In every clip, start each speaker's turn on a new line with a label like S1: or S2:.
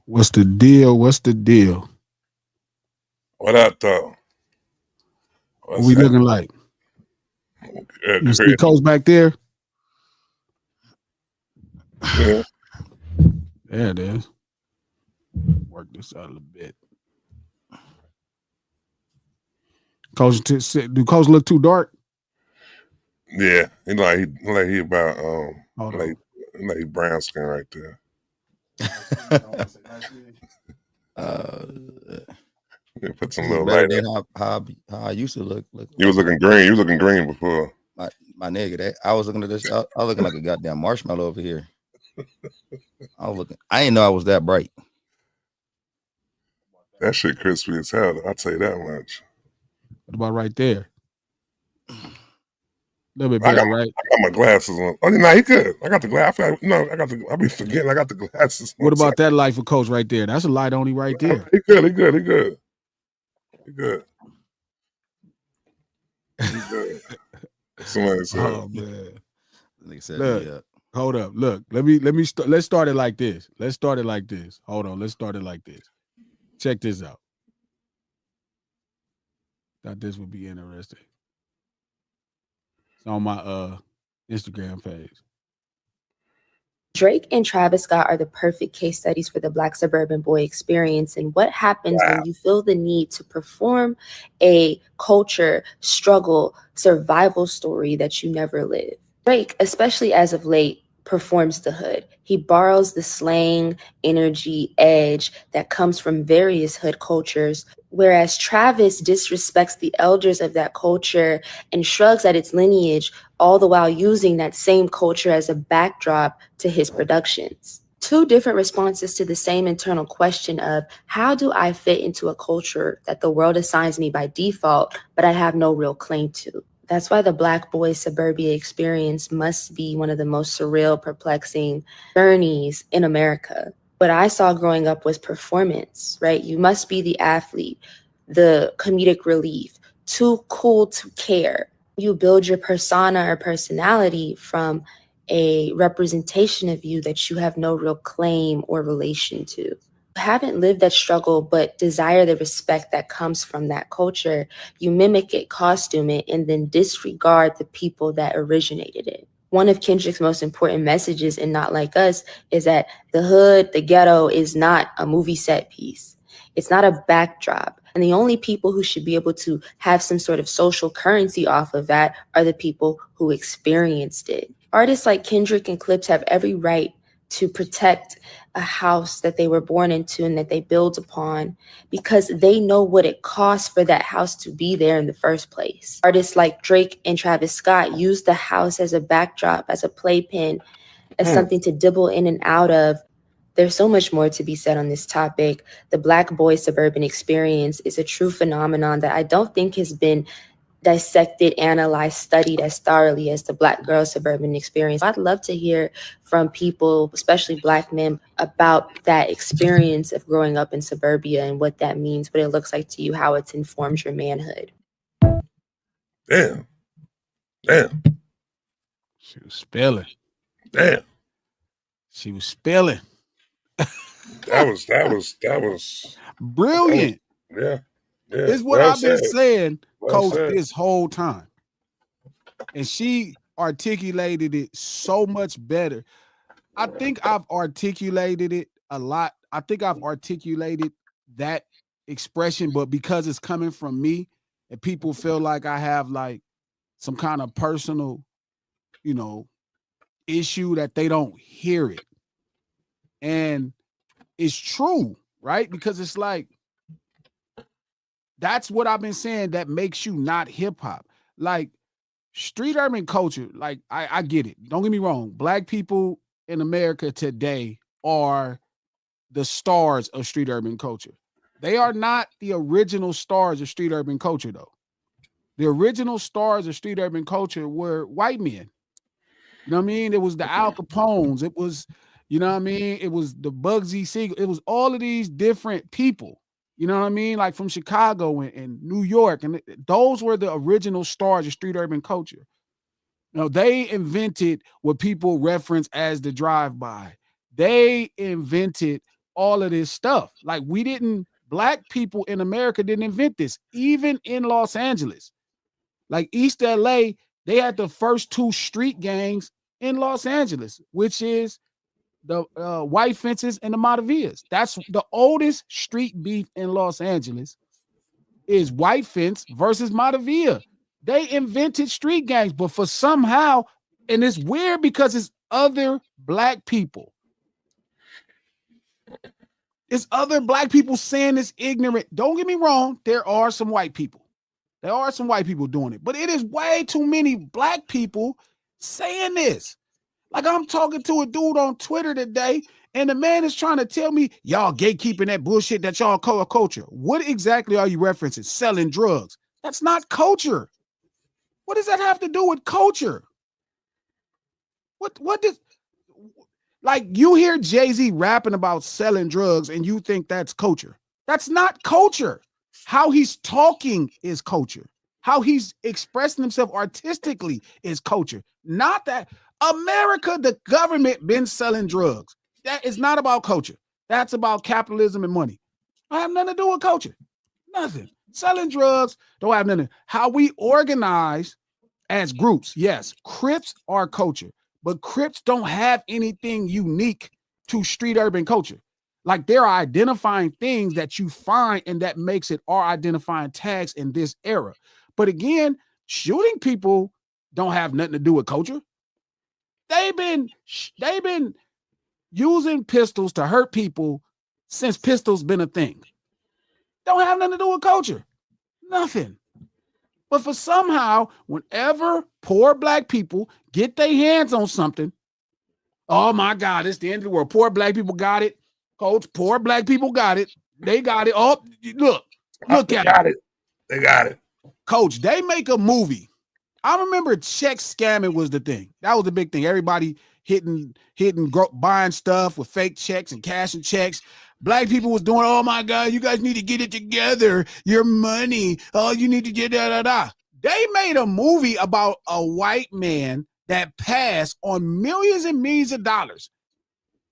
S1: What's the deal? What's the deal?
S2: What up, though?
S1: What
S2: What's
S1: we
S2: happening?
S1: looking like? You see
S2: Great.
S1: Coach back there?
S2: Yeah.
S1: There it is. Work this out a little bit. Coach, do Coach look too dark?
S2: Yeah. He about
S1: Hold
S2: like
S1: on.
S2: like brown skin right there. Yeah, put some
S3: This is
S2: little
S3: better
S2: light
S3: than
S2: up.
S3: how I used to look.
S2: You was looking green. You was looking green before.
S3: My nigga, I was looking at this. I was looking like a goddamn marshmallow over here. I didn't know I was that bright.
S2: That shit crispy as hell. I'll tell you that much.
S1: What about right there? A little bit
S2: I
S1: better,
S2: got
S1: right?
S2: my glasses on. Oh, no, he good. I got the glass. I be forgetting I got the glasses on.
S1: What about that light for Coach right there? That's a light only right there.
S2: He good. He good. He good. He good. He good. Somebody said.
S1: Oh man.
S3: Said,
S1: look,
S3: yeah.
S1: Hold up. Look, let's start it like this. Hold on, let's start it like this. Check this out. Thought this would be interesting. It's on my Instagram page.
S4: Drake and Travis Scott are the perfect case studies for the Black suburban boy experience and what happens when you feel the need to perform a culture, struggle, survival story that you never lived. Drake, especially as of late, performs the hood. He borrows the slang, energy, edge that comes from various hood cultures, whereas Travis disrespects the elders of that culture and shrugs at its lineage, all the while using that same culture as a backdrop to his productions. Two different responses to the same internal question of how do I fit into a culture that the world assigns me by default, but I have no real claim to? That's why the Black boy suburbia experience must be one of the most surreal, perplexing journeys in America. What I saw growing up was performance, right? You must be the athlete, the comedic relief, too cool to care. You build your persona or personality from a representation of you that you have no real claim or relation to. Haven't lived that struggle but desire the respect that comes from that culture, you mimic it, costume it, and then disregard the people that originated it. One of Kendrick's most important messages in Not Like Us is that the hood, the ghetto, is not a movie set piece. It's not a backdrop. And the only people who should be able to have some sort of social currency off of that are the people who experienced it. Artists like Kendrick and Clips have every right to protect a house that they were born into and that they build upon because they know what it costs for that house to be there in the first place. Artists like Drake and Travis Scott use the house as a backdrop, as a playpen, as something to dibble in and out of. There's so much more to be said on this topic. The Black boy suburban experience is a true phenomenon that I don't think has been dissected, analyzed, studied as thoroughly as the Black girl suburban experience. I'd love to hear from people, especially Black men, about that experience of growing up in suburbia and what that means, what it looks like to you, how it's informed your manhood.
S2: Damn.
S1: She was spilling.
S2: Damn.
S1: She was spilling.
S2: That was
S1: brilliant.
S2: Yeah.
S1: It's what I've been saying, Coach, this whole time. And she articulated it so much better. I think I've articulated it a lot. I think I've articulated that expression, but because it's coming from me and people feel like I have like some kind of personal, issue that they don't hear it. And it's true, right? Because it's like, that's what I've been saying that makes you not hip hop. Like street urban culture, like I get it. Don't get me wrong. Black people in America today are the stars of street urban culture. They are not the original stars of street urban culture, though. The original stars of street urban culture were white men. You know what I mean? It was the Al Capones. It was, you know what I mean? It was the Bugsy Siegel. It was all of these different people. You know what I mean? Like from Chicago and New York. And those were the original stars of street urban culture. You know, they invented what people reference as the drive-by. They invented all of this stuff. Like black people in America didn't invent this, even in Los Angeles. Like East LA, they had the first 2 street gangs in Los Angeles, which is the White Fences and the Matavillas. That's the oldest street beef in Los Angeles is White Fence versus Matavilla. They invented street gangs, but for somehow, and it's weird because it's other black people. It's other black people saying it's ignorant. Don't get me wrong. There are some white people. There are some white people doing it, but it is way too many black people saying this. Like I'm talking to a dude on Twitter today, and the man is trying to tell me, y'all gatekeeping that bullshit that y'all call a culture. What exactly are you referencing? Selling drugs. That's not culture. What does that have to do with culture? What does, like you hear Jay-Z rapping about selling drugs and you think that's culture. That's not culture. How he's talking is culture. How he's expressing himself artistically is culture. Not that America, the government been selling drugs. That is not about culture. That's about capitalism and money. I have nothing to do with culture. Nothing. Selling drugs don't have nothing. How we organize as groups. Yes, Crips are culture, but Crips don't have anything unique to street urban culture. Like there are identifying things that you find and that makes it our identifying tags in this era. But again, shooting people don't have nothing to do with culture. They've been using pistols to hurt people since pistols been a thing. Don't have nothing to do with culture. Nothing. But for somehow, whenever poor black people get their hands on something, oh my God, it's the end of the world. Poor black people got it. Coach, poor black people got it. They got it. Oh, look at it.
S2: They got it.
S1: Coach, they make a movie. I remember check scamming was the thing. That was the big thing. Everybody buying stuff with fake checks and cashing checks. Black people was doing, oh my God, you guys need to get it together. Your money. Oh, you need to get da. They made a movie about a white man that passed on millions and millions of dollars.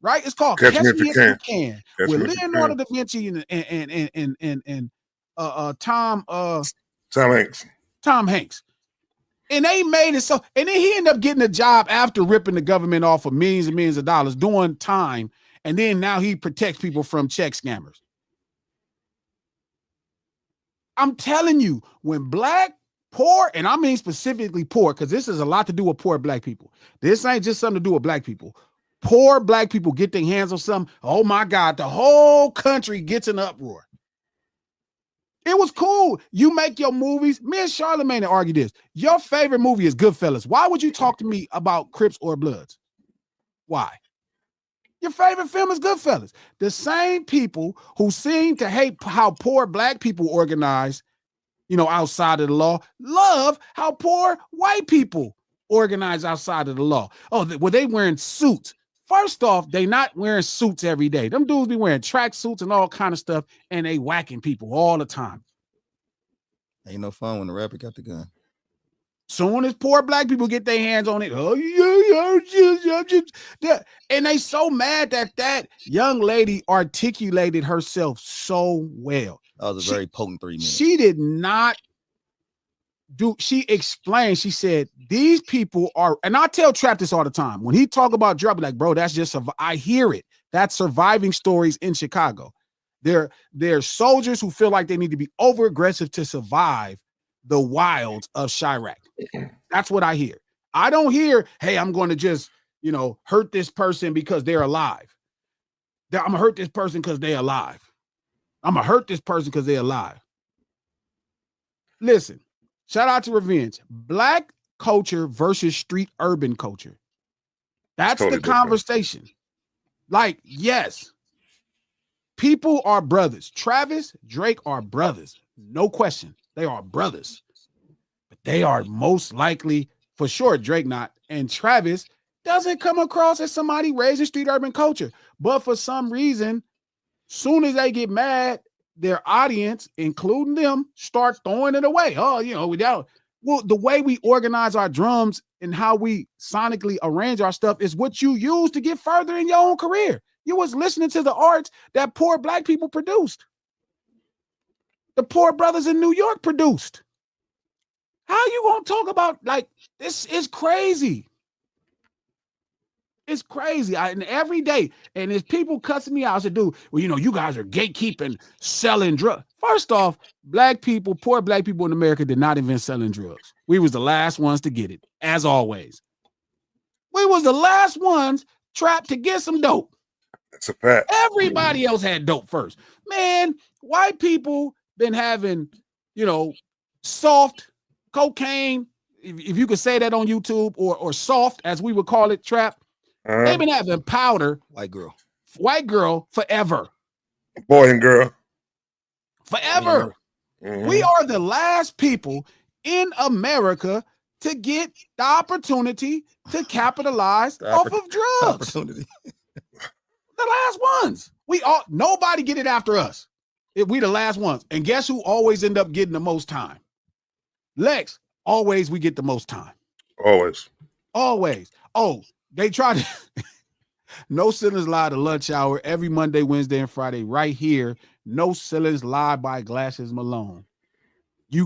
S1: Right? It's called Catch Me If You Can. With Leonardo da Vinci and Tom
S2: Hanks.
S1: Tom Hanks. And they made it so, and then he ended up getting a job after ripping the government off for millions and millions of dollars, doing time. And then now he protects people from check scammers. I'm telling you, when black, poor, and I mean specifically poor, because this has a lot to do with poor black people. This ain't just something to do with black people. Poor black people get their hands on something. Oh my God, the whole country gets in uproar. It was cool. You make your movies. Me and Charlamagne argue this. Your favorite movie is Goodfellas. Why would you talk to me about Crips or Bloods? Why? Your favorite film is Goodfellas. The same people who seem to hate how poor black people organize, outside of the law, love how poor white people organize outside of the law. Oh, well, they wearing suits. First off, they not wearing suits every day. Them dudes be wearing track suits and all kind of stuff, and they whacking people all the time.
S3: Ain't no fun when the rapper got the gun.
S1: Soon as poor black people get their hands on it, oh yeah, and they so mad that young lady articulated herself so well.
S3: That was a very potent 3 minutes.
S1: She did not she explained, she said, these people are, and I tell Trap this all the time. When he talk about drug, I'm like, bro, that's just, I hear it. That's surviving stories in Chicago. They're soldiers who feel like they need to be over aggressive to survive the wilds of Chirac. That's what I hear. I don't hear, hey, I'm going to just, hurt this person because they're alive. I'm going to hurt this person because they're alive. I'm going to hurt this person because they're alive. Listen. Shout out to Revenge. Black culture versus street urban culture. That's totally the conversation. Different. Like, yes, people are brothers. Travis, Drake are brothers. No question. They are brothers. But they are most likely, for sure, Drake not. And Travis doesn't come across as somebody raised in street urban culture. But for some reason, soon as they get mad, their audience, including them, start throwing it away. Oh, the way we organize our drums and how we sonically arrange our stuff is what you use to get further in your own career. You was listening to the arts that poor black people produced. The poor brothers in New York produced. How you gonna talk about like this is crazy? It's crazy. And every day, and there's people cussing me out. I said, dude, well, you guys are gatekeeping, selling drugs. First off, black people, poor black people in America did not invent selling drugs. We was the last ones to get it, as always. We was the last ones trapped to get some dope.
S2: That's a fact.
S1: Everybody else had dope first. Man, white people been having, soft cocaine, if you could say that on YouTube, or soft, as we would call it, trap. They've been having powder.
S3: White girl
S1: forever.
S2: Boy and girl.
S1: Forever. Mm-hmm. We are the last people in America to get the opportunity to capitalize off of drugs. The last ones. Nobody get it after us. We the last ones. And guess who always end up getting the most time? Lex. Always we get the most time. Always. Oh, they try to No Ceilings Live, the lunch hour, every Monday, Wednesday, and Friday, right here. No Ceilings Live by Glasses Malone.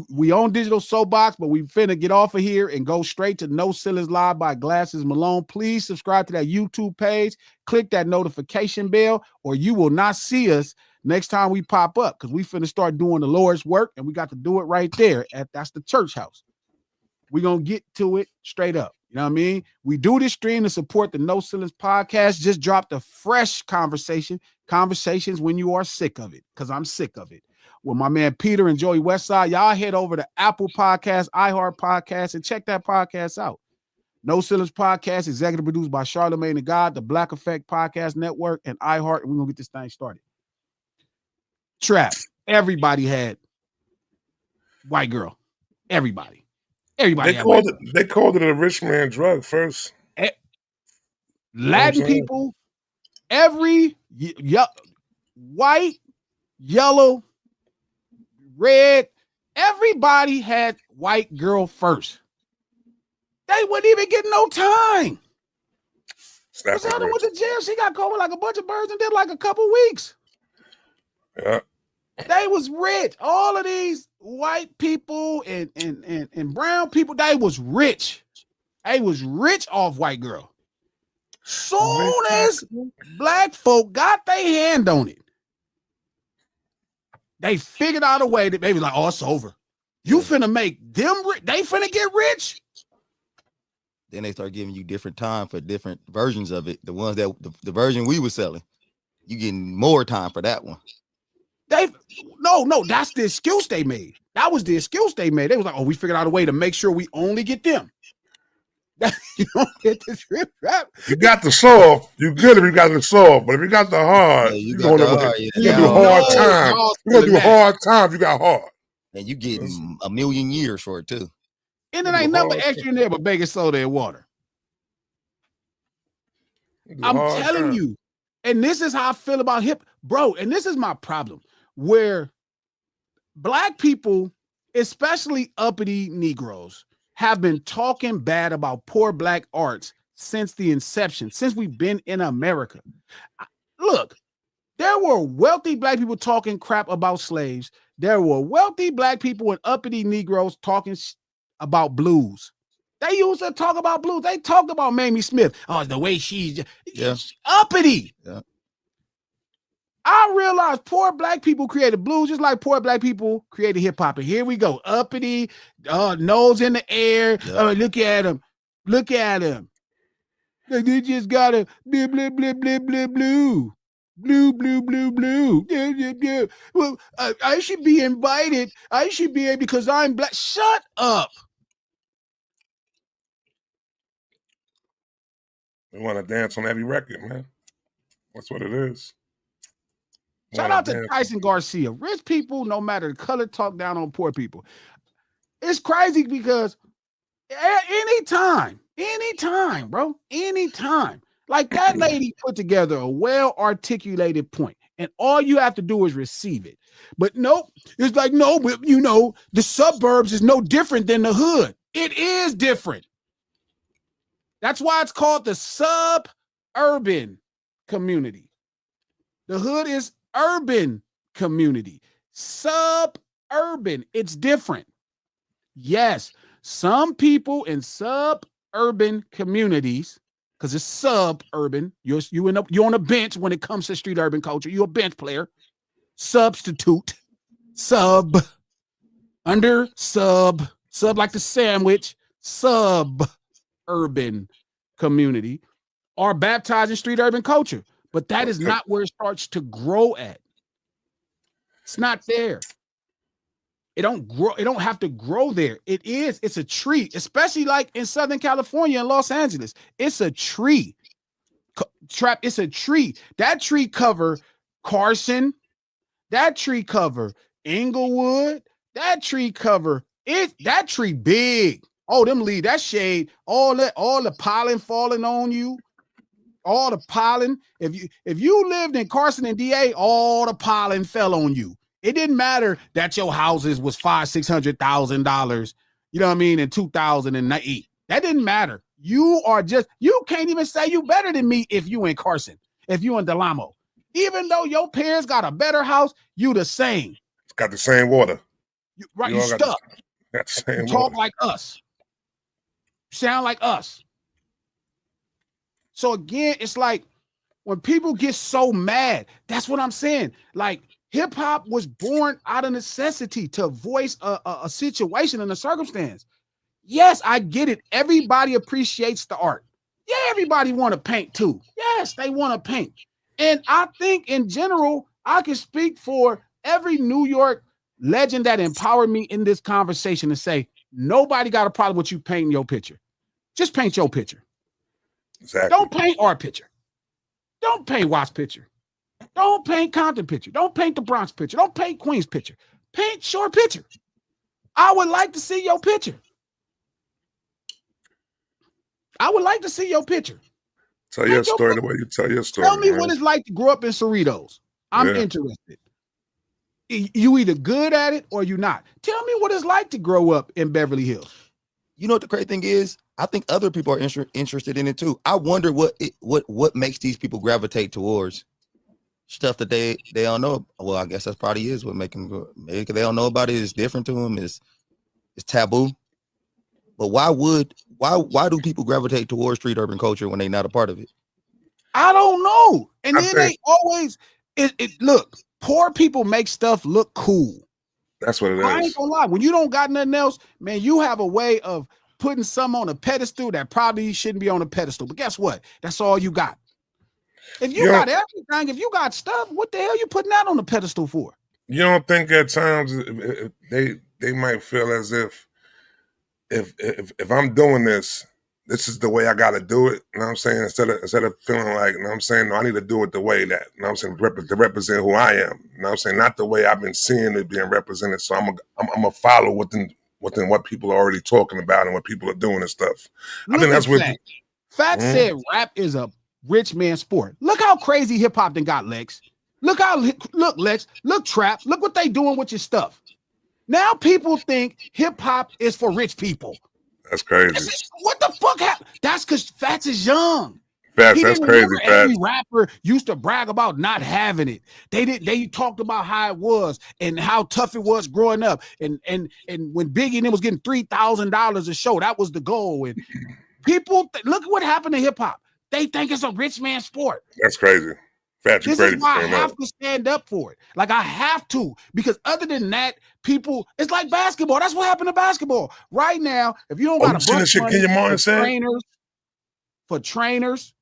S1: We own Digital Soapbox, but we finna get off of here and go straight to No Ceilings Live by Glasses Malone. Please subscribe to that YouTube page. Click that notification bell, or you will not see us next time we pop up, because we finna start doing the Lord's work, and we got to do it right there. That's the church house. We're going to get to it straight up. You know what I mean? We do this stream to support the No Ceilings podcast. Just dropped a fresh conversations when you are sick of it, because I'm sick of it. With my man Peter and Joey Westside, y'all head over to Apple Podcasts, iHeart Podcasts, and check that podcast out. No Ceilings podcast, executive produced by Charlamagne the God, the Black Effect Podcast Network, and iHeart. And we're going to get this thing started. Trap. Everybody had white girl. Everybody. They
S2: called it a rich man drug first.
S1: Latin people, every white, yellow, red, everybody had white girl first. They wouldn't even get no time. Rosanna went to jail. She got caught with like a bunch of birds and did like a couple weeks.
S2: Yeah.
S1: They was rich. All of these white people and brown people, they was rich. They was rich off white girl. Soon as black folk got their hand on it, they figured out a way that they was like, oh, it's over. You finna make them they finna get rich.
S3: Then they start giving you different time for different versions of it. The ones that the version we were selling, you getting more time for that one.
S1: No, that's the excuse they made. That was the excuse they made. They was like, oh, we figured out a way to make sure we only get them. You don't get this rip rap.
S2: You got the soft. You good if you got the soft, but if you got the hard, you're gonna do hard time. You're gonna do hard time if you got hard.
S3: And you getting a million years for it too.
S1: And it ain't nothing extra in there but baking soda and water. I'm telling you. And this is how I feel about hip, bro. And this is my problem, where black people, especially uppity Negroes, have been talking bad about poor black arts since the inception, since we've been in America. Look, there were wealthy black people talking crap about slaves. There were wealthy black people and uppity Negroes talking about blues. They used to talk about blues. They talked about Mamie Smith. Oh, the way she's uppity.
S3: Yeah.
S1: I realized poor black people created blues just like poor black people created hip hop. And here we go. Uppity, nose in the air.
S3: Yeah.
S1: Look at him. Look at him. They just got a blue, blue, blue, blue, blue, blue. Blue, blue, blue, blue. Yeah. Well, I should be invited. I should be able because I'm black. Shut up.
S2: They want to dance on every record, man. That's what it is.
S1: Shout out to Tyson Garcia. Rich people, no matter the color, talk down on poor people. It's crazy because anytime, bro, anytime. Like that lady put together a well-articulated point, and all you have to do is receive it. But nope, it's like, no, you know, the suburbs is no different than the hood. It is different. That's why it's called the suburban community. The hood is urban community. Suburban, it's different. Yes, some people in suburban communities, because it's suburban, you're on a bench when it comes to street urban culture. You're a bench player. Substitute, sub, under, sub like the sandwich, suburban community are baptized in street urban culture. But that is not where it starts to grow at. It's not there. It don't grow. It don't have to grow there. It's a tree, especially like in Southern California and Los Angeles. It's a tree. It's a tree. That tree cover Carson. That tree cover Inglewood. That tree cover it. That tree big. Oh, them leaves, that shade, all the pollen falling on you. All the pollen. If you lived in Carson and DA, all the pollen fell on you. It didn't matter that your houses was $500,000-$600,000, you know what I mean, in 2008. That didn't matter. You can't even say you better than me if you in Carson, if you in Delamo. Even though your parents got a better house, you the same.
S2: It's got the same water.
S1: You stuck.
S2: Got the same
S1: you talk
S2: water.
S1: like us. Sound like us. So again, it's like when people get so mad, that's what I'm saying. Like hip hop was born out of necessity to voice a situation and a circumstance. Yes, I get it. Everybody appreciates the art. Yeah, everybody want to paint too. Yes, they want to paint. And I think in general, I can speak for every New York legend that empowered me in this conversation to say, nobody got a problem with you painting your picture. Just paint your picture.
S2: Exactly.
S1: Don't paint our picture. Don't paint Watts' picture. Don't paint Compton picture. Don't paint the Bronx picture. Don't paint Queens picture. Paint your picture. I would like to see your picture. I would like to see your picture.
S2: Tell your story the way you tell your story.
S1: Tell me what it's like to grow up in Cerritos. I'm interested. You either good at it or you not. Tell me what it's like to grow up in Beverly Hills.
S3: You know what the crazy thing is? I think other people are interested in it too. I wonder what makes these people gravitate towards stuff that they don't know. Well, I guess that probably is what makes them. Maybe they don't know about it. It's different to them. It's taboo. But why do people gravitate towards street urban culture when they're not a part of it?
S1: I don't know. And then they always look. Poor people make stuff look cool.
S2: That's what it is.
S1: I ain't gonna lie. When you don't got nothing else, man, you have a way of putting some on a pedestal that probably shouldn't be on a pedestal. But guess what? That's all you got. If you got everything, if you got stuff, what the hell you putting that on the pedestal for?
S2: You don't think at times they might feel as if I'm doing this is the way I got to do it. You know what I'm saying? Instead of feeling like, you know what I'm saying, no, I need to do it the way that, you know what I'm saying, to represent who I am. You know what I'm saying? Not the way I've been seeing it being represented. So I'm a follow within what people are already talking about and what people are doing and stuff. I think that's what
S1: Fat said rap is a rich man sport. Look how crazy hip hop then got, Lex. Look Lex, look Trap, look what they doing with your stuff. Now people think hip hop is for rich people.
S2: That's crazy.
S1: What the fuck happened? That's because Fats is young.
S2: Fats, that's crazy.
S1: Every rapper used to brag about not having it. They talked about how it was and how tough it was growing up. And when Biggie and them was getting $3,000 a show, that was the goal. And people look what happened to hip hop. They think it's a rich man sport.
S2: That's crazy. Fats,
S1: this is why I have to stand up for it. Like I have to, because other than that, people, it's like basketball. That's what happened to basketball. Right now, if you don't got a bunch of money for trainers,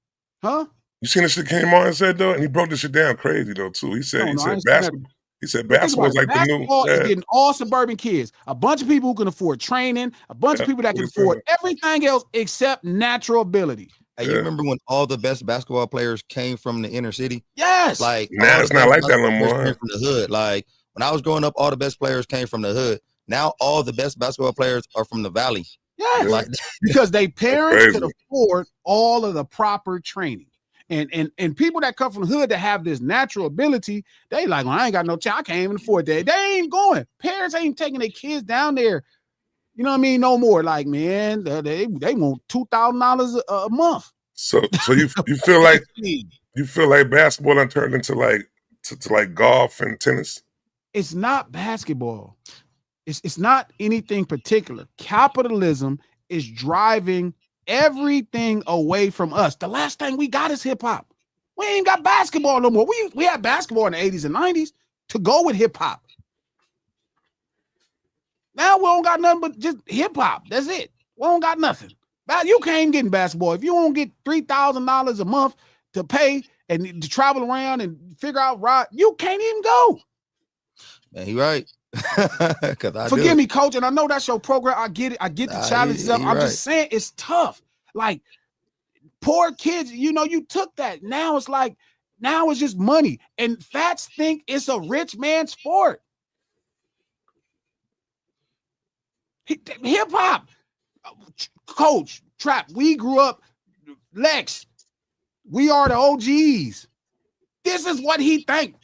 S1: huh?
S2: You seen the shit Kenny Martin said though, and he broke this shit down crazy though too. He said basketball. He said basketball is like the new.
S1: Basketball is getting all suburban kids, a bunch of people who can afford training, a bunch of people that can afford everything else except natural ability.
S3: Hey, you remember when all the best basketball players came from the inner city?
S1: Yes.
S3: Like
S2: now it's not like that no more.
S3: From the hood. Like when I was growing up, all the best players came from the hood. Now all the best basketball players are from the valley.
S1: Yes. Like, because they parents could afford all of the proper training. And people that come from the hood that have this natural ability, they like, well, I ain't got no child. I can't even afford that. They ain't going. Parents ain't taking their kids down there. You know what I mean? No more. Like, man, they want $2,000 a month.
S2: So you feel like basketball done turned into like to like golf and tennis?
S1: It's not basketball. It's not anything particular. Capitalism is driving everything away from us. The last thing we got is hip hop. We ain't got basketball no more. We had basketball in the 80s and 90s to go with hip hop. Now we don't got nothing but just hip hop. That's it. We don't got nothing. You can't even get in basketball. If you don't get $3,000 a month to pay and to travel around and figure out right, you can't even go.
S3: Man, he right.
S1: Forgive me, coach, and I know that's your program. I get it. I get the challenges up. I'm just saying it's tough. Like poor kids, you know, you took that. Now it's like, now it's just money. And fats think it's a rich man's sport. Hip hop, coach, Trap. We grew up, Lex. We are the OGs. This is what he think.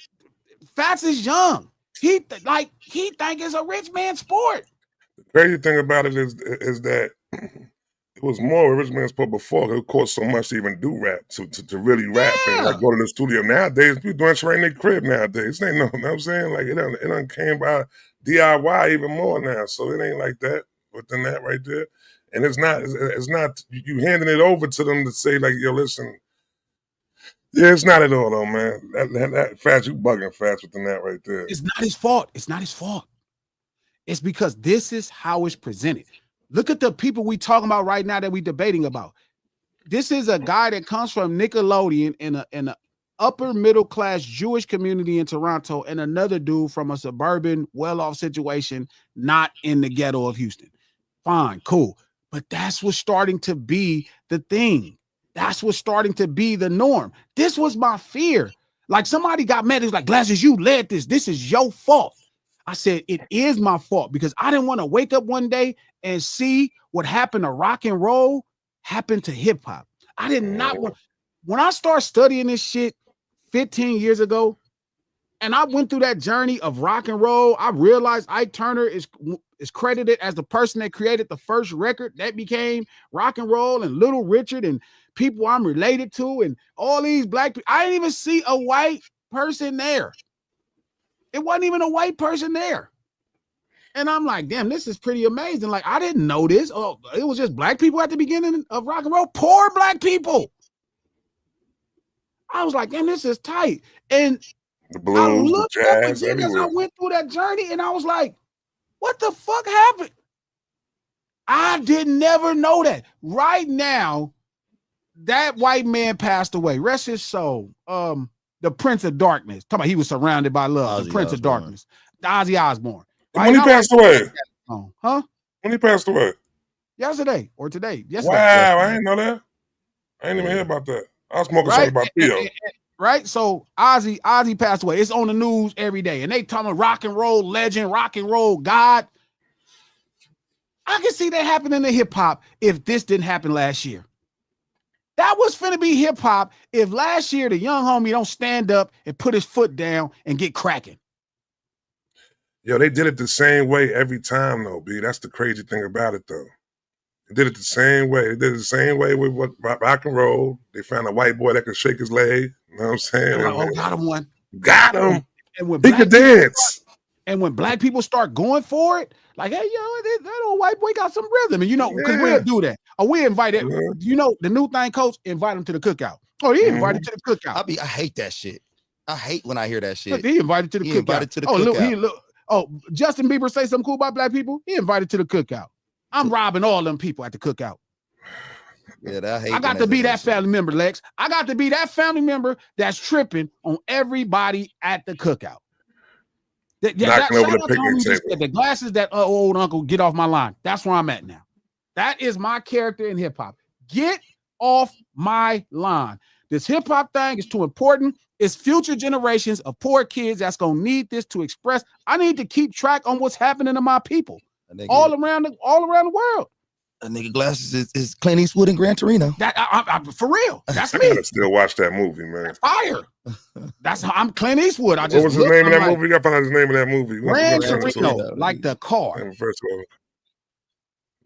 S1: Fats is young. He think it's a rich man's sport.
S2: The crazy thing about it is that it was more of a rich man's sport before. It cost so much to even do rap, to really rap and like go to the studio. Nowadays, people doing shit right in their crib nowadays. It ain't no, you know what I'm saying? Like it done came by DIY even more now. So it ain't like that. But then that right there. And it's not you handing it over to them to say like, yo, listen. Yeah, it's not at all though, man. That Fats, you bugging Fats within that right there.
S1: It's not his fault. It's not his fault. It's because this is how it's presented. Look at the people we talking about right now that we debating about. This is a guy that comes from Nickelodeon in a upper middle class Jewish community in Toronto, and another dude from a suburban, well-off situation, not in the ghetto of Houston. Fine, cool. But that's what's starting to be the thing. That's what's starting to be the norm. This was my fear. Like somebody got mad. It's like, Glasses, you led this. This is your fault. I said, it is my fault because I didn't want to wake up one day and see what happened to rock and roll happen to hip hop. I did not want. When I started studying this shit 15 years ago, and I went through that journey of rock and roll, I realized Ike Turner is credited as the person that created the first record that became rock and roll, and Little Richard and people I'm related to and all these black people. I didn't even see a white person there. It wasn't even a white person there. And I'm like, damn, this is pretty amazing. Like, I didn't know this. Oh, it was just black people at the beginning of rock and roll. Poor black people. I was like, damn, this is tight. And
S2: the blues, the jazz,
S1: everywhere. I went through that journey and I was like, what the fuck happened? I didn't never know that. Right now, that white man passed away. Rest his soul. The Prince of Darkness. Talk about he was surrounded by love. The Prince of Darkness. Ozzy Osbourne.
S2: Right? When he passed away.
S1: Huh?
S2: When he passed away.
S1: Yesterday or today. Yesterday.
S2: Wow, I didn't know that. I didn't even hear about that. I was smoking something about Theo.
S1: Right? So Ozzy passed away. It's on the news every day. And they talking rock and roll legend, rock and roll God. I can see that happening in hip hop if this didn't happen last year. That was finna be hip hop if last year the young homie don't stand up and put his foot down and get cracking.
S2: Yo, they did it the same way every time though, B. That's the crazy thing about it though. They did it the same way. They did it the same way with rock and roll. They found a white boy that could shake his leg. You know what I'm saying?
S1: Oh, got him one.
S2: Got him.
S1: And when
S2: he could dance.
S1: And when black people start going for it, like, hey, yo, that old white boy got some rhythm. And, you know, because we'll do that. Or we invited, you know, the new thing, coach, invite him to the cookout. Oh, he invited to the cookout.
S3: I hate that shit. I hate when I hear that shit.
S1: He invited to the cookout.
S3: Invited to the cookout.
S1: Justin Bieber say something cool about black people. He invited to the cookout. I'm robbing all them people at the cookout.
S3: Yeah,
S1: I got to be that family member, Lex. I got to be that family member that's tripping on everybody at the cookout. The Glasses that old uncle, get off my line. That's where I'm at now. That is my character in hip hop. Get off my line. This hip hop thing is too important. It's future generations of poor kids that's gonna need this to express. I need to keep track on what's happening to my people all around the world.
S3: A nigga Glasses is Clint Eastwood and Gran Torino.
S1: That I for real. That's
S2: me. I gotta still watch that movie, man.
S1: Fire. That's how I'm Clint Eastwood.
S2: What was his name of that movie? I found out his name of that movie.
S1: Gran Torino, like the car.
S2: First of all.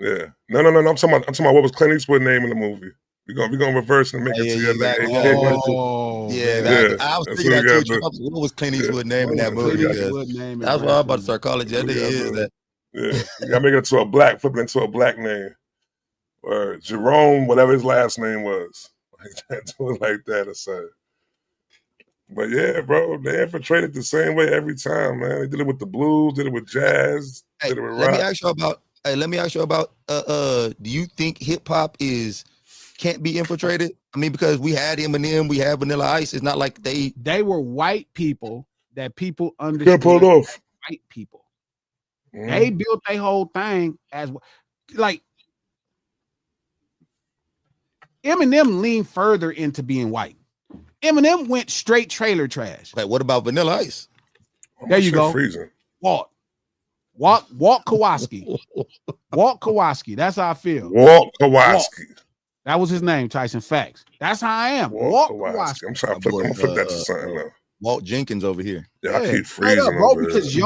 S2: Yeah. No. I'm talking about what was Clint Eastwood's name in the movie? gonna reverse and make it
S3: Yeah,
S2: to
S3: you
S2: your
S3: got
S2: name.
S3: it.
S1: Oh,
S3: Yeah,
S1: man.
S3: I was
S2: That's
S3: thinking
S2: what we
S3: that too.
S2: gotta do.
S3: What was Clint Eastwood naming
S2: Yeah,
S3: that
S2: that's what
S3: movie?
S2: we
S1: Clint
S2: gotta
S3: Because
S1: Eastwood name it
S3: that's what I'm about to
S1: Ressurected.
S3: start calling it.
S2: That's what we
S3: That
S2: gotta
S3: is
S2: do.
S3: that.
S2: Yeah, you gotta make it to a black, flip it into a black name. Or Jerome, whatever his last name was. Like that, do it like that or something. But yeah, bro, they infiltrated the same way every time, man. They did it with the blues, did it with jazz,
S3: Hey,
S2: did it with
S3: let me
S2: rock.
S3: ask you about. Hey, let me ask you about. Do you think hip hop can't be infiltrated? I mean, because we had Eminem, we had Vanilla Ice. It's not like they
S1: were white people that people
S2: Can't pull
S1: understood
S2: it off.
S1: white people.
S2: Mhm.
S1: They built their whole thing as like Eminem leaned further into being white. Eminem went straight trailer trash.
S3: Okay, what about Vanilla Ice?
S2: Oh,
S1: There
S2: my
S1: you
S2: shit
S1: go.
S2: freezing.
S1: Walt Kowalski. Walt Kowalski. That's how I feel.
S2: Walt Kowalski.
S1: That was his name, Tyson. Facts. That's how I am.
S2: Walt
S1: Kowalski.
S2: Kowalski. I'm trying
S3: My
S2: to flip.
S3: boy,
S2: I'm gonna flip that to something now.
S3: Walt Jenkins over here.
S2: Yeah, I keep
S1: straight up,
S2: freezing
S1: bro,
S2: over
S1: because
S2: here.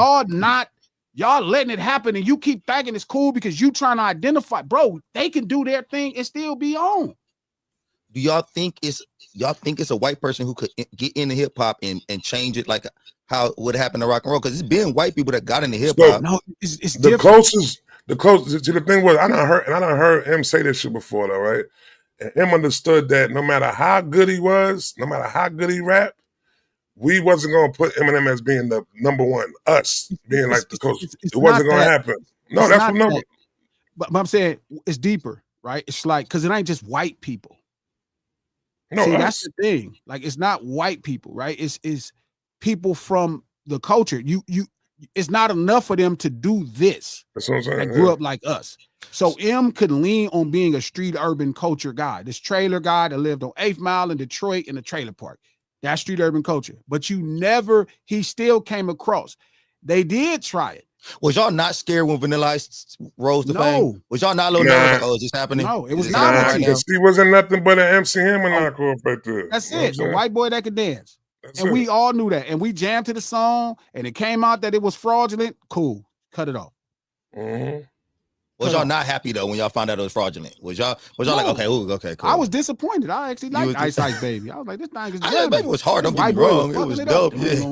S1: y'all letting it happen and you keep thinking it's cool because you trying to identify, bro. They can do their thing and still be on.
S3: Do y'all think it's a white person who could get into hip hop and change it like how would happen to rock and roll? Because it's been white people that got into hip hop.
S1: No, it's
S2: The
S1: different.
S2: closest. See, the thing was, I done heard him say this shit before, though, right? And him understood that no matter how good he was, no matter how good he rapped, we wasn't gonna put Eminem as being the number one. Us being like the coach, it wasn't gonna happen. No, that's what number.
S1: But I'm saying it's deeper, right? It's like because it ain't just white people.
S2: No,
S1: see,
S2: us.
S1: that's the thing. Like, it's not white people, right? It's people from the culture. It's not enough for them to do this.
S2: That's what I'm saying.
S1: That grew up like us. So M could lean on being a street urban culture guy. This trailer guy that lived on 8th Mile in Detroit in a trailer park. That's street urban culture. But he still came across. They did try it.
S3: Was y'all not scared when Vanilla Ice rose to fame? Was y'all not a little nervous? Like, oh, is this happening?
S1: No, it was
S2: novelty. Because he wasn't nothing but an MC Hammer knockoff right there.
S1: That's it. A white boy that could dance.
S2: That's
S1: and
S2: it.
S1: we all knew that. And we jammed to the song and it came out that it was fraudulent. Cool. Cut it off.
S2: Mm-hmm.
S3: Was y'all not happy though when y'all found out it was fraudulent? Was y'all like, okay, okay, cool.
S1: I was disappointed. I actually liked Ice Ice Baby. I was like, this thing is
S3: Ice Ice Baby was hard. Don't get me wrong. It was dope. Yeah.
S1: He was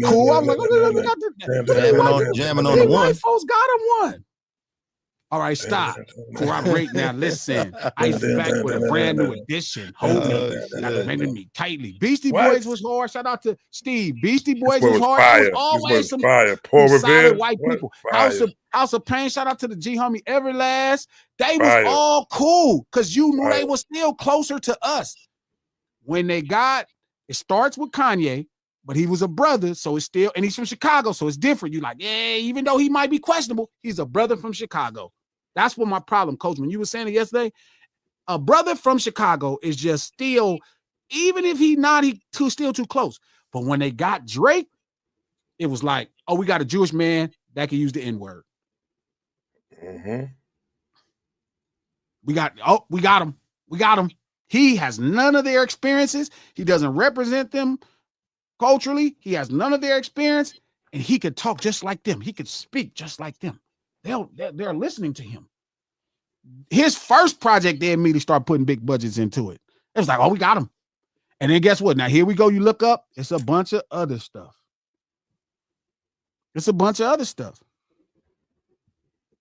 S1: cool. I was like, we got this.
S3: Jamming on the one.
S1: Folks got him one. All right, stop. Corroborate now. Listen, Ice back with a brand new edition. Hold me, me tightly. Beastie Boys was hard. Shout out to Steve. Beastie Boys was hard. It was always some solid white people. House of Pain. Shout out to the G homie Everlast. They was all cool because you knew they were still closer to us. When it starts with Kanye, but he was a brother, so it's still, and he's from Chicago, so it's different. You like, yeah, even though he might be questionable, he's a brother from Chicago. That's what my problem, Coach. When you were saying it yesterday, a brother from Chicago is just still, even if he's still too close. But when they got Drake, it was like, oh, we got a Jewish man that can use the N-word.
S2: Mm-hmm.
S1: We got him. We got him. He has none of their experiences. He doesn't represent them culturally. He has none of their experience, and he could talk just like them. He could speak just like them. They're listening to him. His first project, they immediately start putting big budgets into it. It was like, oh, we got him. And then guess what? Now here we go. You look up, it's a bunch of other stuff. It's a bunch of other stuff.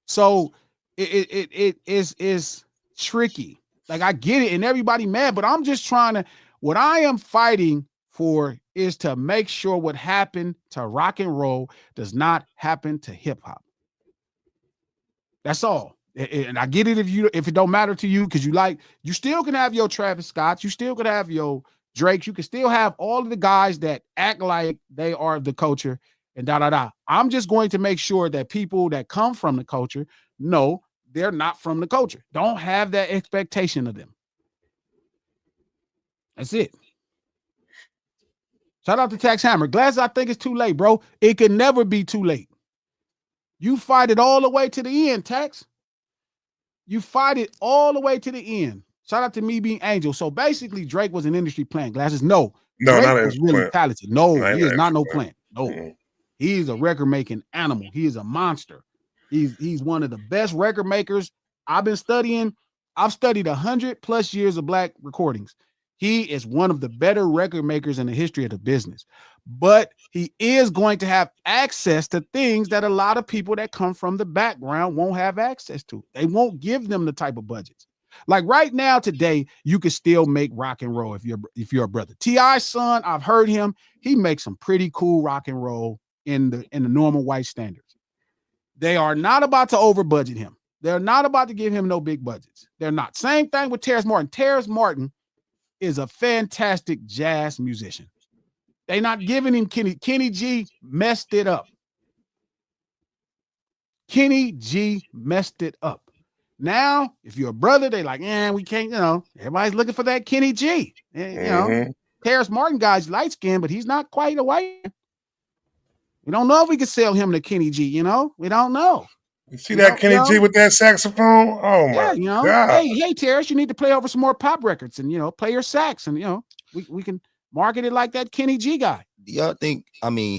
S1: So it is tricky. Like, I get it, and everybody mad, but I'm just what I am fighting for is to make sure what happened to rock and roll does not happen to hip hop. That's all. And I get it if it don't matter to you, because you still can have your Travis Scotts, you still can have your Drakes, you can still have all of the guys that act like they are the culture and da. I'm just going to make sure that people that come from the culture know they're not from the culture. Don't have that expectation of them. That's it. Shout out to Tax Hammer. Glass, I think it's too late, bro. It can never be too late. You fight it all the way to the end, Tax. You fight it all the way to the end. Shout out to Me Being Angel. So basically, Drake was an industry plant. Glasses, no. Drake
S2: not
S1: was really
S2: plant.
S1: talented. No, he is not no plant. No.
S2: Mm-hmm.
S1: He is a record-making animal. He is a monster. He's one of the best record makers. I've studied 100+ years of black recordings. He is one of the better record makers in the history of the business. But he is going to have access to things that a lot of people that come from the background won't have access to. They won't give them the type of budgets. Like right now, today, you can still make rock and roll if you're a brother. T.I.'s son, I've heard him. He makes some pretty cool rock and roll in the normal white standards. They are not about to over budget him. They're not about to give him no big budgets. They're not. Same thing with Terrace Martin. Terrace Martin is a fantastic jazz musician. They're not giving him Kenny. Kenny G messed it up. Kenny G messed it up. Now, if you're a brother, they like, we can't, everybody's looking for that Kenny G. Terrace Martin guy's light skinned, but he's not quite a white man. We don't know if we can sell him to Kenny G, We don't know.
S2: You see that Kenny G with that saxophone? Oh my God.
S1: Hey, Terrace, you need to play over some more pop records and play your sax and we can market it like that Kenny G guy.
S3: Do y'all think,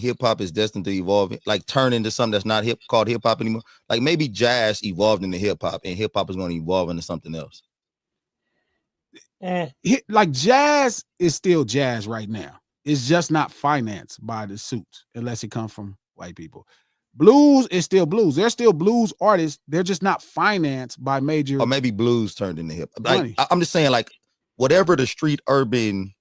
S3: hip hop is destined to evolve, like turn into something that's not called hip hop anymore? Like maybe jazz evolved into hip hop and hip hop is going to evolve into something else.
S1: Like jazz is still jazz right now. It's just not financed by the suits unless it comes from white people. Blues is still blues. They're still blues artists. They're just not financed by major.
S3: Or maybe blues turned into hip. Like, I'm just saying, like, whatever the street urban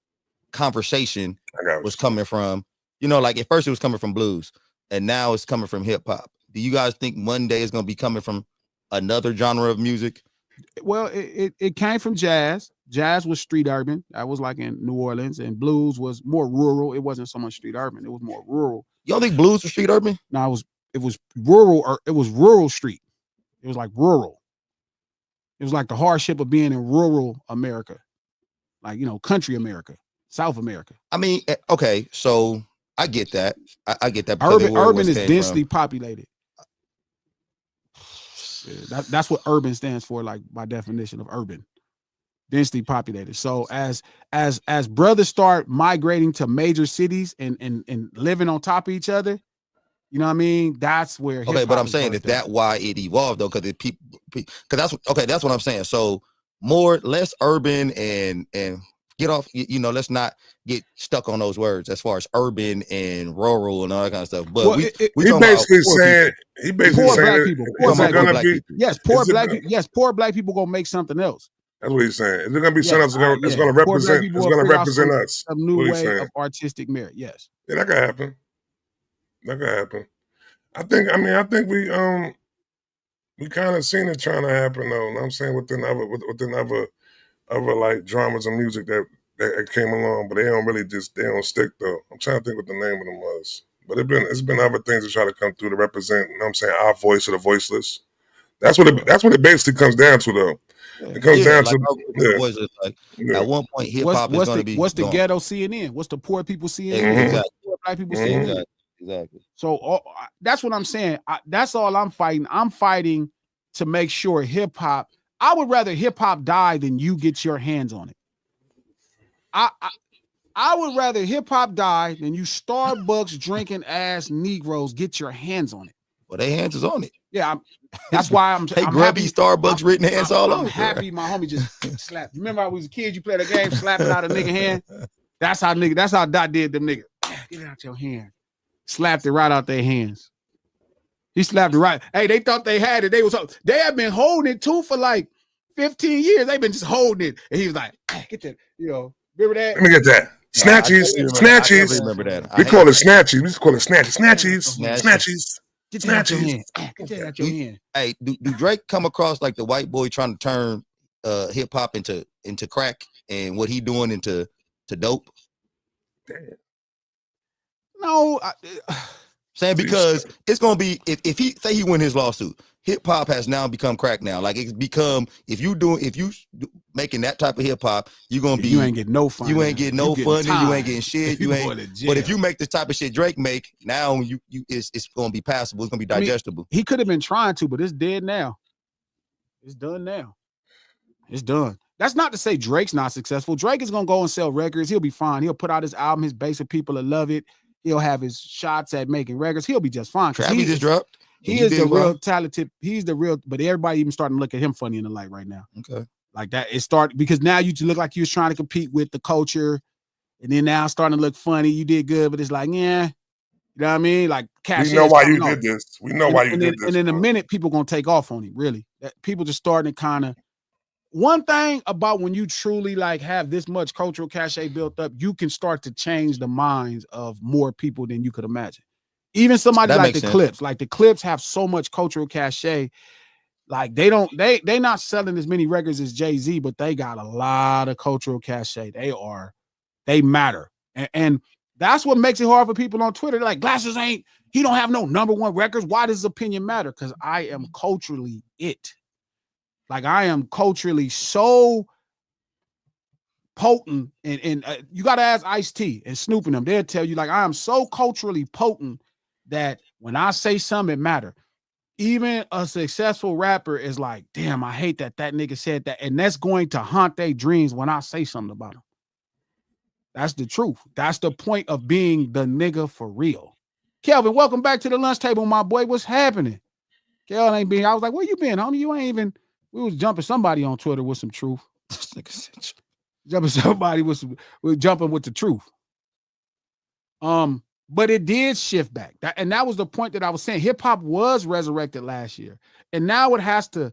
S3: conversation was coming from, like at first it was coming from blues and now it's coming from hip hop. Do you guys think one day it's going to be coming from another genre of music?
S1: Well, it came from jazz. Jazz was street urban. That was like in New Orleans, and blues was more rural. It wasn't so much street urban. It was more rural.
S3: You don't think blues was street urban?
S1: No, it was rural, or it was rural street. It was like rural. It was like the hardship of being in rural America, like country America, South America.
S3: Okay, so I get that. I get that.
S1: Urban is densely populated. That's what urban stands for, like by definition of urban, densely populated. So as brothers start migrating to major cities and living on top of each other, that's where.
S3: Okay, but I'm saying that's why it evolved though, because that's what I'm saying. So less urban and get off. Let's not get stuck on those words as far as urban and rural and all that kind of stuff. But
S2: he basically saying
S1: poor black people. Yes, poor black people gonna make something else.
S2: That's what he's saying. Is there gonna be something else that's gonna represent? It's gonna represent us.
S1: A new way of artistic merit. Yes.
S2: Yeah, that could happen. That could happen. I think we kind of seen it trying to happen though. You know what I'm saying within other like dramas and music that came along, but they don't stick though. I'm trying to think what the name of them was. But it's been other things that try to come through to represent, you know what I'm saying, our voice or the voiceless. That's what it basically comes down to though. It comes down to
S3: at one point hip hop is going to be.
S1: What's the ghetto CNN? What's the poor people CNN?
S3: Exactly.
S1: Poor black people CNN.
S3: Exactly.
S1: So that's what I'm saying. That's all I'm fighting. I'm fighting to make sure hip hop. I would rather hip hop die than you get your hands on it. I would rather hip hop die than you Starbucks drinking ass Negroes get your hands on it.
S3: Well, their hands is on it.
S1: Yeah, that's why I'm
S3: grubby
S1: happy.
S3: Starbucks written hands all over.
S1: I'm happy my homie just slapped. Remember I was a kid, you played a game, slapping out a nigga hand. That's how Dot did them niggas. Get it out your hand. Slapped it right out their hands. He slapped it right. Hey, they thought they had it. They have been holding it too for like 15 years. They've been just holding it. And he was like, get that, remember that?
S2: Let me get that. Snatchies. Snatchies.
S3: Remember that.
S2: We call it snatchies. We just call it snatchies. Snatchies.
S1: Get that out your hand. Get that out your hand.
S3: Hey, do Drake come across like the white boy trying to turn hip hop into crack and what he doing into dope?
S2: Damn.
S1: No,
S3: saying because it's gonna be if he say he win his lawsuit, hip hop has now become crack now. Like it's become if you making that type of hip hop, you ain't getting no funding. You ain't getting no funding. You ain't getting shit. You ain't. But if you make the type of shit Drake make, now it's gonna be passable. It's gonna be digestible.
S1: He could have been trying to, but it's dead now. It's done now. It's done. That's not to say Drake's not successful. Drake is gonna go and sell records. He'll be fine. He'll put out his album. His base of people will love it. He'll have his shots at making records. He'll be just fine.
S3: Travis just dropped.
S1: He is the real talented. He's the real, but everybody even starting to look at him funny in the light right now.
S3: Okay.
S1: Like that, it started because now you look like you was trying to compete with the culture, and then now starting to look funny. You did good, but it's like, yeah, you know what I mean? Like cash.
S2: We know why you did this. We know why you did this.
S1: And in a minute, people gonna take off on him. Really, people just starting to kind of. One thing about when you truly like have this much cultural cachet built up, you can start to change the minds of more people than you could imagine. Even somebody like the Clips, like the Clips have so much cultural cachet. Like they not selling as many records as Jay-Z, but they got a lot of cultural cachet. They matter. And that's what makes it hard for people on Twitter. They're like, Glasses he don't have no #1 records. Why does his opinion matter? Because I am culturally it. Like I am culturally so potent. And you got to ask Ice-T and Snoop and them. They'll tell you like, I am so culturally potent that when I say something, it matters. Even a successful rapper is like, damn, I hate that nigga said that. And that's going to haunt their dreams when I say something about them. That's the truth. That's the point of being the nigga for real. Kelvin, welcome back to the lunch table, my boy. What's happening? Kelvin ain't been. I was like, where you been, homie? You ain't even. We was jumping somebody on Twitter with some truth. Jumping somebody we're jumping with the truth. But it did shift back. That was the point that I was saying. Hip hop was resurrected last year. And now it has to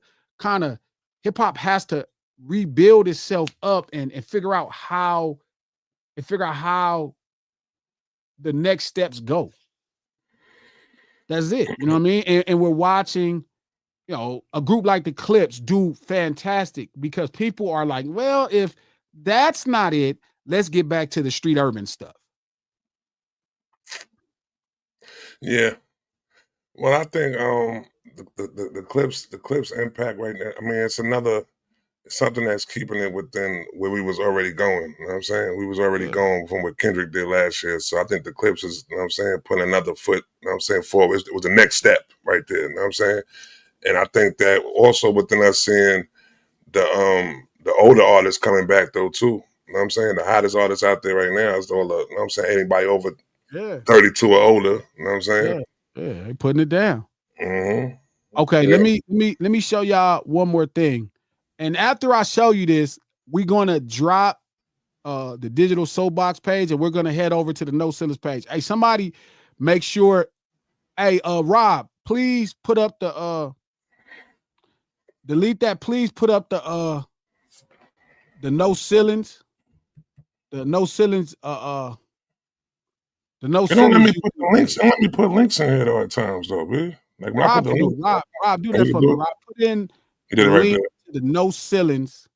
S1: hip hop has to rebuild itself up and figure out how the next steps go. That's it. You know what I mean? And we're watching, a group like the Clips do fantastic because people are like, well, if that's not it, let's get back to the street urban stuff.
S2: Yeah. Well, I think the Clips impact right now. I mean, it's something that's keeping it within where we was already going. You know what I'm saying? We was already going from what Kendrick did last year. So I think the Clips is, you know what I'm saying, putting another foot, you know what I'm saying, forward. It was the next step right there. You know what I'm saying? And I think that also within us seeing the older artists coming back though too. You know what I'm saying? The hottest artists out there right now is all the, you know what I'm saying, anybody over 32 or older. You know what I'm saying?
S1: Yeah, they putting it down.
S2: Mm-hmm.
S1: Okay, let me show y'all one more thing. And after I show you this, we're gonna drop the digital soapbox page and we're gonna head over to the No Ceilings page. Hey, somebody make sure. Hey, Rob, please put up the delete that. Please put up the No Ceilings. The No Ceilings. The No
S2: They don't let
S1: Ceilings.
S2: me put the links. Don't let me put links in here at times though, man. Like when
S1: Rob,
S2: I put the link,
S1: Rob, do that for me. Rob, put in the link to the No Ceilings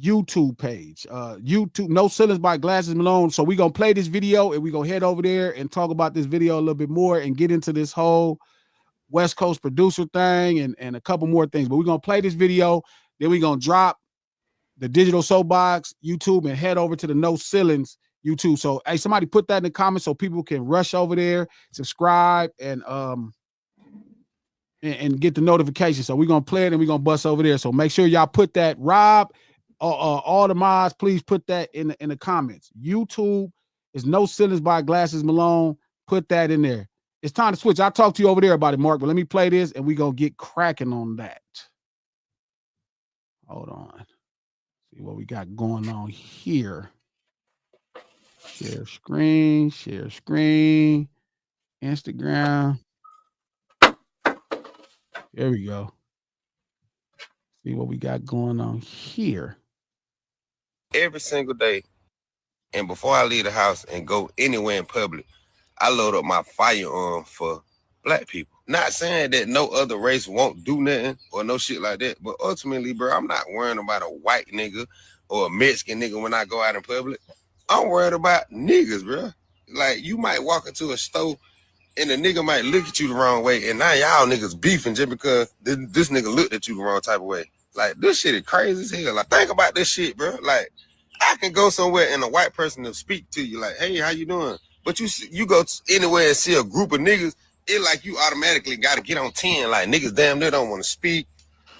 S1: YouTube page. YouTube No Ceilings by Glasses Malone. So we're gonna play this video and we're gonna head over there and talk about this video a little bit more and get into this whole West Coast producer thing and a couple more things. But we're gonna play this video, then we're gonna drop the digital soapbox YouTube and head over to the No Ceilings YouTube. So hey, somebody put that in the comments so people can rush over there, subscribe, and get the notification. So we're gonna play it and we're gonna bust over there. So make sure y'all put that. Rob, all the mods, please put that in the comments. YouTube is No Ceilings by Glasses Malone. Put that in there. It's time to switch. I'll talk to you over there about it, Mark. But let me play this and we're gonna get cracking on that. Hold on. See what we got going on here. Share screen, Instagram. There we go. See what we got going on here.
S5: Every single day. And before I leave the house and go anywhere in public, I load up my firearm for black people. Not saying that no other race won't do nothing or no shit like that, but ultimately, bro, I'm not worrying about a white nigga or a Mexican nigga when I go out in public. I'm worried about niggas, bro. Like, you might walk into a store and the nigga might look at you the wrong way, and now y'all niggas beefing just because this nigga looked at you the wrong type of way. Like, this shit is crazy as hell. Like, think about this shit, bro. Like, I can go somewhere and a white person will speak to you like, hey, how you doing? But you go anywhere and see a group of niggas, it like you automatically got to get on 10. Like, niggas damn near don't want to speak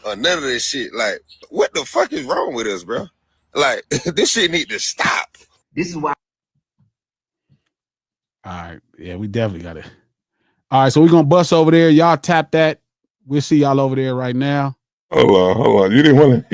S5: or none of this shit. Like, what the fuck is wrong with us, bro? Like, this shit need to stop.
S6: This is why.
S1: All right. Yeah, we definitely got it. All right, so we're gonna bust over there. Y'all tap that. We'll see y'all over there right now.
S2: Hold on. You didn't want to